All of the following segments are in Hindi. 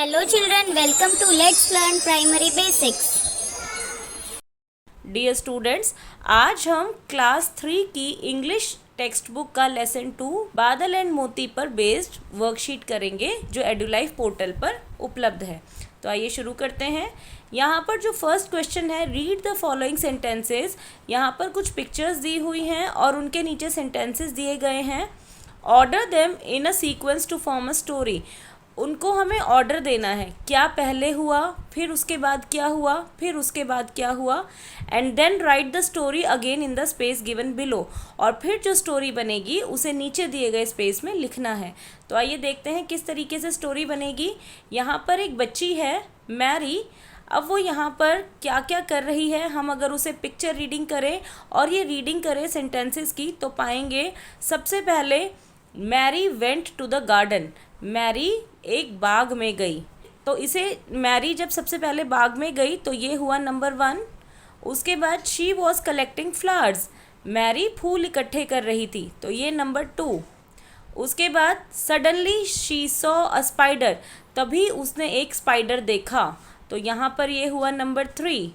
Hello children, welcome to Let's Learn Primary Basics. Dear students, आज हम क्लास 3 की इंग्लिश टेक्स्ट बुक का लेसन 2 बादल एंड मोती पर बेस्ड वर्कशीट करेंगे जो एडुलाइफ पोर्टल पर उपलब्ध है। तो आइए शुरू करते हैं। यहाँ पर जो फर्स्ट क्वेश्चन है, रीड द फॉलोइंग सेंटेंसेस। यहाँ पर कुछ पिक्चर्स दी हुई हैं और उनके नीचे सेंटेंसेस दिए गए हैं। Order them in a sequence to form a story. उनको हमें ऑर्डर देना है, क्या पहले हुआ, फिर उसके बाद क्या हुआ, फिर उसके बाद क्या हुआ, and then write the story again in the space given below. और फिर जो स्टोरी बनेगी उसे नीचे दिए गए स्पेस में लिखना है। तो आइए देखते हैं किस तरीके से स्टोरी बनेगी। यहाँ पर एक बच्ची है मैरी। अब वो यहाँ पर क्या क्या कर रही है, हम अगर उसे पिक्चर रीडिंग करें और ये रीडिंग करें सेंटेंसेस की तो पाएंगे सबसे पहले Mary went to the garden. Mary एक बाग में गई। तो इसे मैरी जब सबसे पहले बाग में गई तो ये हुआ नंबर 1। उसके बाद she was collecting flowers. Mary फूल इकट्ठे कर रही थी, तो ये नंबर 2। उसके बाद suddenly she saw a spider. तभी उसने एक स्पाइडर देखा, तो यहाँ पर ये हुआ नंबर 3।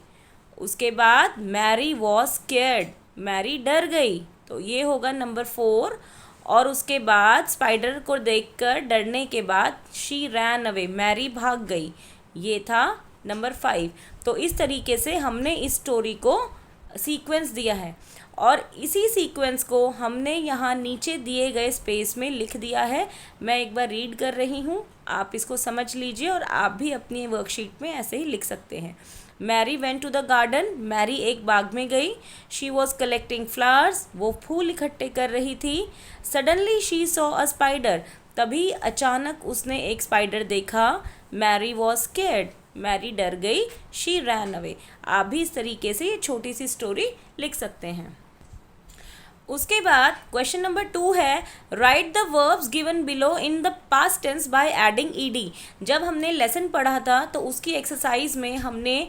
उसके बाद मैरी वॉज स्केयर्ड। मैरी डर गई, तो ये होगा नंबर 4। और उसके बाद स्पाइडर को देखकर डरने के बाद शी रैन अवे। मैरी भाग गई, ये था नंबर 5। तो इस तरीके से हमने इस स्टोरी को सीक्वेंस दिया है और इसी सीक्वेंस को हमने यहाँ नीचे दिए गए स्पेस में लिख दिया है। मैं एक बार रीड कर रही हूँ, आप इसको समझ लीजिए और आप भी अपनी वर्कशीट में ऐसे ही लिख सकते हैं। Mary went to the garden. Mary एक बाग में गई। She was collecting flowers. वो फूल इकट्ठे कर रही थी। Suddenly she saw a spider. तभी अचानक उसने एक स्पाइडर देखा। Mary was scared. मैरी डर गई। She ran away. आप भी इस तरीके से ये छोटी सी स्टोरी लिख सकते हैं। उसके बाद क्वेश्चन नंबर 2 है, write the verbs given below in the past tense by adding ED. जब हमने लेसन पढ़ा था तो उसकी एक्सरसाइज में हमने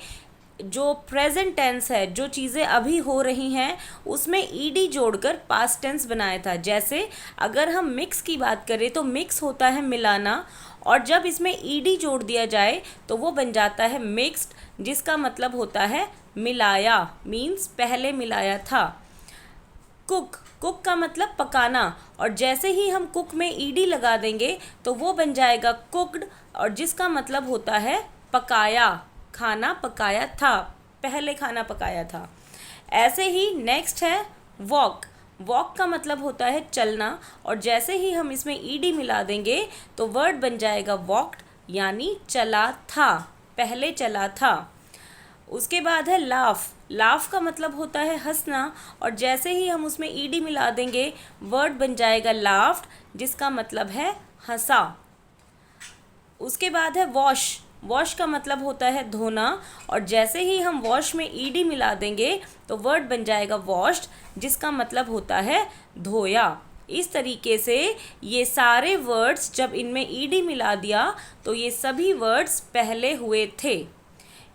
जो प्रेजेंट टेंस है, जो चीज़ें अभी हो रही हैं, उसमें ईडी जोड़कर पास्ट टेंस बनाया था। जैसे अगर हम मिक्स की बात करें तो मिक्स होता है मिलाना, और जब इसमें ईडी जोड़ दिया जाए तो वो बन जाता है मिक्स्ड, जिसका मतलब होता है मिलाया, मीन्स पहले मिलाया था। कुक, कुक का मतलब पकाना, और जैसे ही हम कुक में ईडी लगा देंगे तो वो बन जाएगा कुक्ड, और जिसका मतलब होता है पकाया, खाना पकाया था, पहले खाना पकाया था। ऐसे ही नेक्स्ट है वॉक। वॉक का मतलब होता है चलना, और जैसे ही हम इसमें ईडी मिला देंगे तो वर्ड बन जाएगा वॉक्ड, यानी चला था, पहले चला था। उसके बाद है लाफ। लाफ का मतलब होता है हंसना, और जैसे ही हम उसमें ईडी मिला देंगे वर्ड बन जाएगा लाफ्ड, जिसका मतलब है हंसा। उसके बाद है वॉश। वॉश का मतलब होता है धोना, और जैसे ही हम वॉश में ईडी मिला देंगे तो वर्ड बन जाएगा वॉश्ड, जिसका मतलब होता है धोया। इस तरीके से ये सारे वर्ड्स जब इनमें ईडी मिला दिया तो ये सभी वर्ड्स पहले हुए थे।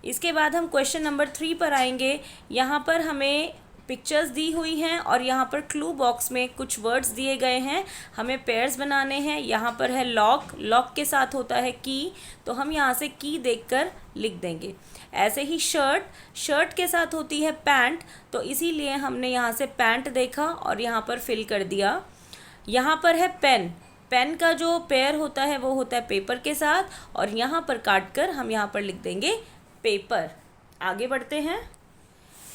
इसके बाद हम क्वेश्चन नंबर 3 पर आएंगे। यहाँ पर हमें पिक्चर्स दी हुई हैं और यहाँ पर क्लू बॉक्स में कुछ वर्ड्स दिए गए हैं, हमें पेयर्स बनाने हैं। यहाँ पर है लॉक। लॉक के साथ होता है की, तो हम यहाँ से की देखकर लिख देंगे। ऐसे ही शर्ट, शर्ट के साथ होती है पैंट, तो इसीलिए हमने यहाँ से पैंट देखा और यहाँ पर फिल कर दिया। यहाँ पर है पेन। पेन का जो पेयर होता है वो होता है पेपर के साथ, और यहाँ पर काट कर हम यहाँ पर लिख देंगे पेपर। आगे बढ़ते हैं।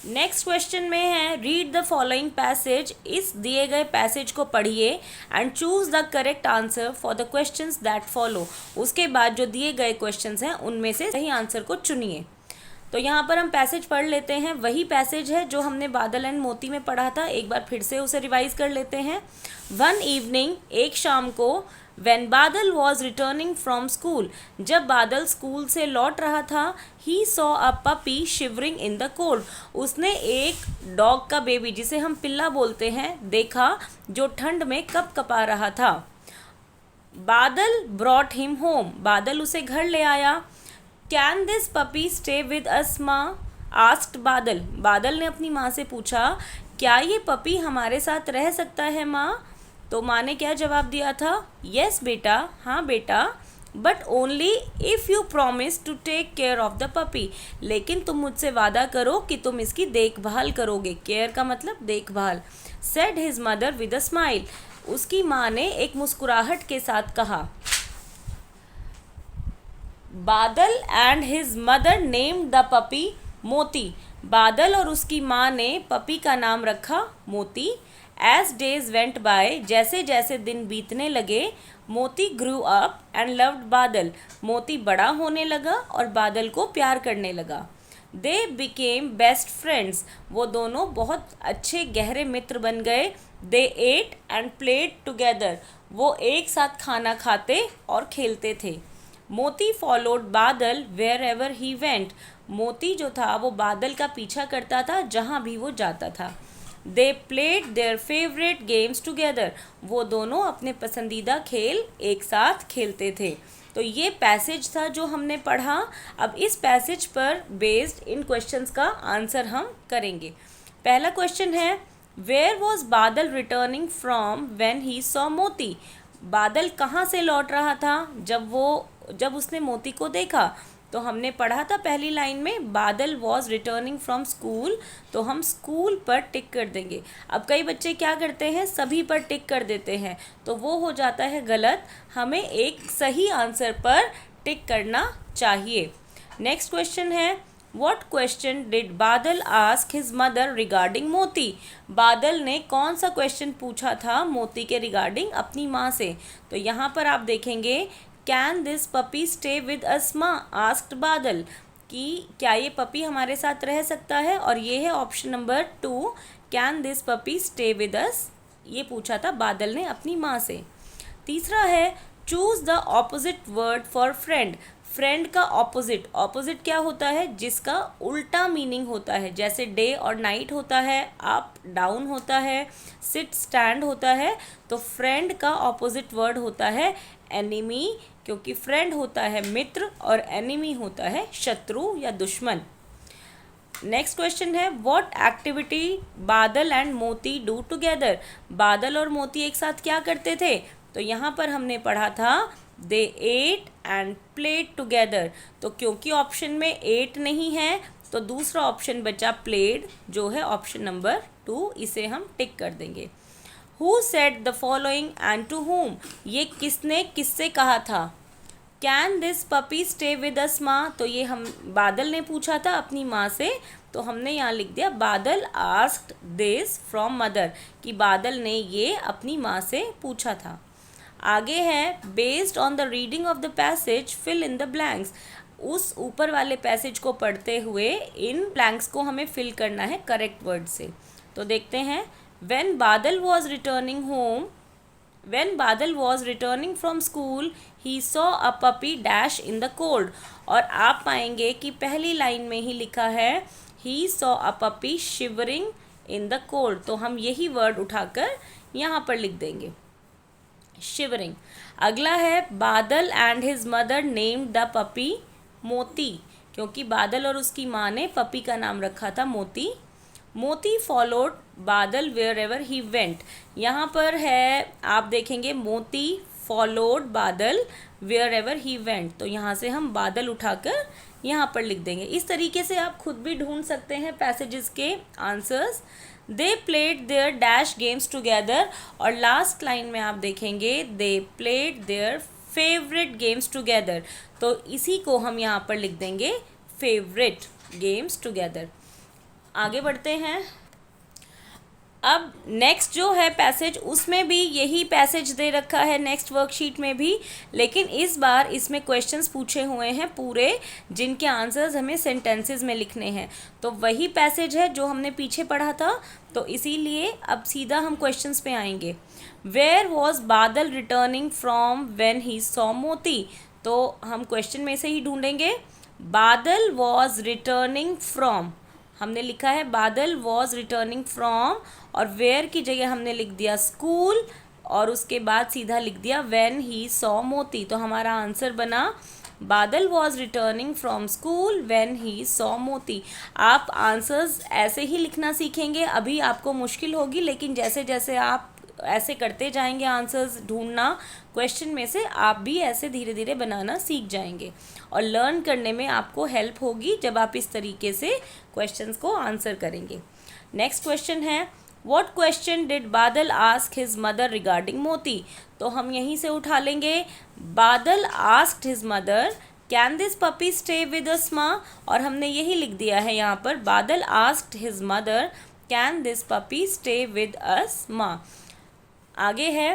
नेक्स्ट क्वेश्चन में है, रीड द फॉलोइंग पैसेज। इस दिए गए पैसेज को पढ़िए and choose the correct answer for the questions that follow. उसके बाद जो दिए गए क्वेश्चंस हैं उनमें से सही आंसर को चुनिए। तो यहाँ पर हम पैसेज पढ़ लेते हैं। वही पैसेज है जो हमने बादल एंड मोती में पढ़ा था, एक बार फिर से उसे रिवाइज कर लेते हैं। वन इवनिंग, एक शाम को, When बादल was returning from school, जब बादल स्कूल से लौट रहा था, he saw a puppy shivering in the cold, उसने एक डॉग का बेबी, जिसे हम पिल्ला बोलते हैं, देखा जो ठंड में कप कपा रहा था। बादल brought him home, बादल उसे घर ले आया। Can this puppy stay with us माँ, asked बादल, बादल ने अपनी माँ से पूछा क्या ये पपी हमारे साथ रह सकता है माँ। तो माँ ने क्या जवाब दिया था, यस बेटा, हाँ बेटा। But only if you promise to take care of the puppy, लेकिन तुम मुझसे वादा करो कि तुम इसकी देखभाल करोगे। केयर का मतलब देखभाल। Said his mother with a smile, उसकी माँ ने एक मुस्कुराहट के साथ कहा। बादल and his mother named the puppy मोती, बादल और उसकी माँ ने पपी का नाम रखा मोती। एज डेज वेंट बाय, जैसे जैसे दिन बीतने लगे, मोती ग्रू अप एंड लव्ड बादल, मोती बड़ा होने लगा और बादल को प्यार करने लगा। दे बिकेम बेस्ट फ्रेंड्स, वो दोनों बहुत अच्छे गहरे मित्र बन गए। दे एट एंड प्लेड टुगेदर, वो एक साथ खाना खाते और खेलते थे। मोती फॉलोड बादल वेयर एवर ही वेंट, मोती जो था वो बादल का पीछा करता था जहाँ भी वो जाता था। दे played their favourite games together, वो दोनों अपने पसंदीदा खेल एक साथ खेलते थे। तो ये पैसेज था जो हमने पढ़ा। अब इस पैसेज पर बेस्ड इन क्वेश्चंस का आंसर हम करेंगे। पहला क्वेश्चन है, वेयर वॉज बादल returning from when he saw मोती, बादल कहाँ से लौट रहा था जब उसने मोती को देखा। तो हमने पढ़ा था पहली लाइन में बादल वॉज रिटर्निंग फ्रॉम स्कूल, तो हम स्कूल पर टिक कर देंगे। अब कई बच्चे क्या करते हैं, सभी पर टिक कर देते हैं, तो वो हो जाता है गलत। हमें एक सही आंसर पर टिक करना चाहिए। नेक्स्ट क्वेश्चन है, व्हाट क्वेश्चन डिड बादल आस्क हिज मदर रिगार्डिंग मोती, बादल ने कौन सा क्वेश्चन पूछा था मोती के रिगार्डिंग अपनी माँ से। तो यहाँ पर आप देखेंगे, can this puppy stay with us माँ, आस्क्ड बादल, कि क्या ये पपी हमारे साथ रह सकता है, और ये है option number 2, can this puppy stay with अस, ये पूछा था बादल ने अपनी माँ से। तीसरा है, choose the opposite word for friend, friend का ऑपोजिट, ऑपोजिट क्या होता है, जिसका उल्टा मीनिंग होता है, जैसे डे और नाइट होता है, अप डाउन होता है, सिट स्टैंड होता है। तो फ्रेंड का ऑपोजिट वर्ड होता है एनिमी, क्योंकि फ्रेंड होता है मित्र और एनिमी होता है शत्रु या दुश्मन। नेक्स्ट क्वेश्चन है, व्हाट एक्टिविटी बादल एंड मोती डू टुगेदर, बादल और मोती एक साथ क्या करते थे। तो यहाँ पर हमने पढ़ा था दे एट एंड प्लेड टुगेदर, तो क्योंकि ऑप्शन में एट नहीं है तो दूसरा ऑप्शन बचा प्लेड, जो है ऑप्शन नंबर 2, इसे हम टिक कर देंगे। Who said the following and to whom, ये किसने किससे कहा था। Can this puppy stay with us माँ, तो ये हम बादल ने पूछा था अपनी माँ से, तो हमने यहाँ लिख दिया बादल आस्क्ड दिस फ्रॉम मदर, कि बादल ने ये अपनी माँ से पूछा था। आगे है, based on the reading of the passage fill in the blanks, उस ऊपर वाले पैसेज को पढ़ते हुए इन ब्लैंक्स को हमें फिल करना है करेक्ट वर्ड से। तो देखते हैं, when बादल was returning home, when बादल was returning from school, he saw a puppy dash in the cold, और आप पाएंगे कि पहली लाइन में ही लिखा है he saw a puppy shivering in the cold, तो हम यही वर्ड उठाकर यहाँ पर लिख देंगे shivering। अगला है, बादल and his mother named the puppy मोती, क्योंकि बादल और उसकी माँ ने पपी का नाम रखा था मोती। मोती फॉलोड बादल वेयर एवर ही वेंट, यहाँ पर है आप देखेंगे मोती फॉलोड बादल वेयर एवर ही वेंट, तो यहाँ से हम बादल उठाकर यहाँ पर लिख देंगे। इस तरीके से आप खुद भी ढूंढ सकते हैं पैसेजेस के answers. They played their dash games together, और लास्ट लाइन में आप देखेंगे they played their favourite games together, तो इसी को हम यहाँ पर लिख देंगे फेवरेट गेम्स टुगेदर। आगे बढ़ते हैं। अब नेक्स्ट जो है पैसेज, उसमें भी यही पैसेज दे रखा है नेक्स्ट वर्कशीट में भी, लेकिन इस बार इसमें क्वेश्चंस पूछे हुए हैं पूरे, जिनके आंसर्स हमें सेंटेंसेस में लिखने हैं। तो वही पैसेज है जो हमने पीछे पढ़ा था, तो इसीलिए अब सीधा हम क्वेश्चंस पे आएंगे। वेयर वॉज बादल returning from when he saw मोती, तो हम क्वेश्चन में से ही ढूंढेंगे। बादल वॉज रिटर्निंग फ्रॉम, हमने लिखा है बादल वॉज रिटर्निंग फ्रॉम, और वेयर की जगह हमने लिख दिया स्कूल, और उसके बाद सीधा लिख दिया व्हेन ही सॉ मोती, तो हमारा आंसर बना बादल was returning from school when he saw मोती। आप आंसर्स ऐसे ही लिखना सीखेंगे, अभी आपको मुश्किल होगी, लेकिन जैसे जैसे आप ऐसे करते जाएंगे आंसर्स ढूंढना क्वेश्चन में से, आप भी ऐसे धीरे धीरे बनाना सीख जाएंगे और लर्न करने में आपको हेल्प होगी जब आप इस तरीके से क्वेश्चंस को आंसर करेंगे। नेक्स्ट क्वेश्चन है, व्हाट क्वेश्चन डिड बादल आस्क हिज मदर रिगार्डिंग मोती। तो हम यहीं से उठा लेंगे, बादल asked his mother can this puppy stay with us माँ, और हमने यही लिख दिया है यहाँ पर, बादल asked his mother can this puppy stay with us माँ। आगे है,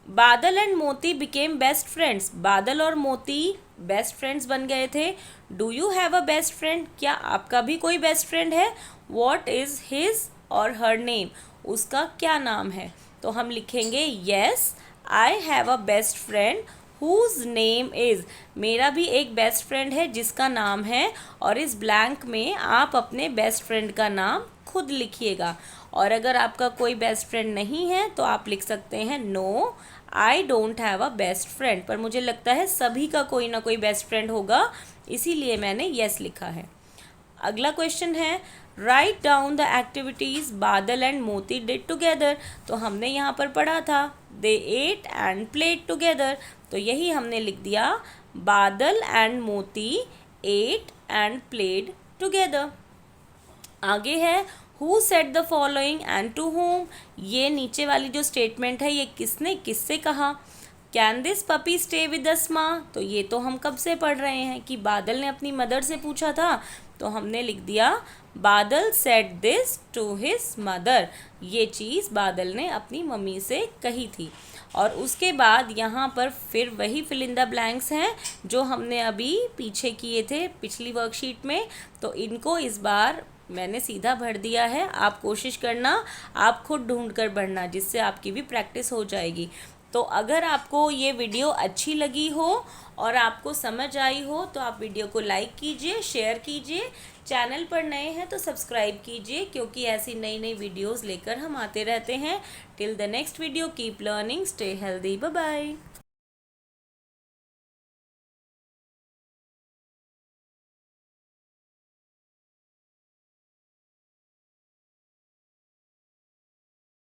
बादल एंड मोती बिकेम बेस्ट फ्रेंड्स। बादल और मोती बेस्ट फ्रेंड्स बन गए थे। Do you have a best friend, क्या आपका भी कोई बेस्ट फ्रेंड है। व्हाट इज़ हिज और हर नेम, उसका क्या नाम है। तो हम लिखेंगे yes I have a best friend whose name is, मेरा भी एक बेस्ट फ्रेंड है जिसका नाम है, और इस ब्लैंक में आप अपने बेस्ट फ्रेंड का नाम खुद लिखिएगा। और अगर आपका कोई बेस्ट फ्रेंड नहीं है तो आप लिख सकते हैं no I don't have a best friend, पर मुझे लगता है सभी का कोई ना कोई बेस्ट फ्रेंड होगा, इसीलिए मैंने येस लिखा है। अगला क्वेश्चन है, राइट डाउन द एक्टिविटीज़ बादल एंड मोती डिड टुगेदर। तो हमने यहाँ पर पढ़ा था दे एट एंड प्लेड टुगेदर, तो यही हमने लिख दिया, बादल एंड मोती एट एंड प्लेड टुगेदर। आगे है, who said the following and to whom. ये नीचे वाली जो स्टेटमेंट है ये किसने किससे कहा। Can this puppy stay with us माँ, तो ये तो हम कब से पढ़ रहे हैं कि बादल ने अपनी मदर से पूछा था, तो हमने लिख दिया Badal said this to his mother, ये चीज़ बादल ने अपनी मम्मी से कही थी। और उसके बाद यहाँ पर फिर वही फिल इन द ब्लैंक्स हैं जो हमने अभी पीछे किए थे पिछली वर्कशीट में, तो इनको इस बार मैंने सीधा भर दिया है। आप कोशिश करना आप खुद ढूंढ कर भरना, जिससे आपकी भी प्रैक्टिस हो जाएगी। तो अगर आपको ये वीडियो अच्छी लगी हो और आपको समझ आई हो तो आप वीडियो को लाइक कीजिए, शेयर कीजिए, चैनल पर नए हैं तो सब्सक्राइब कीजिए, क्योंकि ऐसी नई नई वीडियोस लेकर हम आते रहते हैं। Till the next video keep learning, stay healthy, bye bye.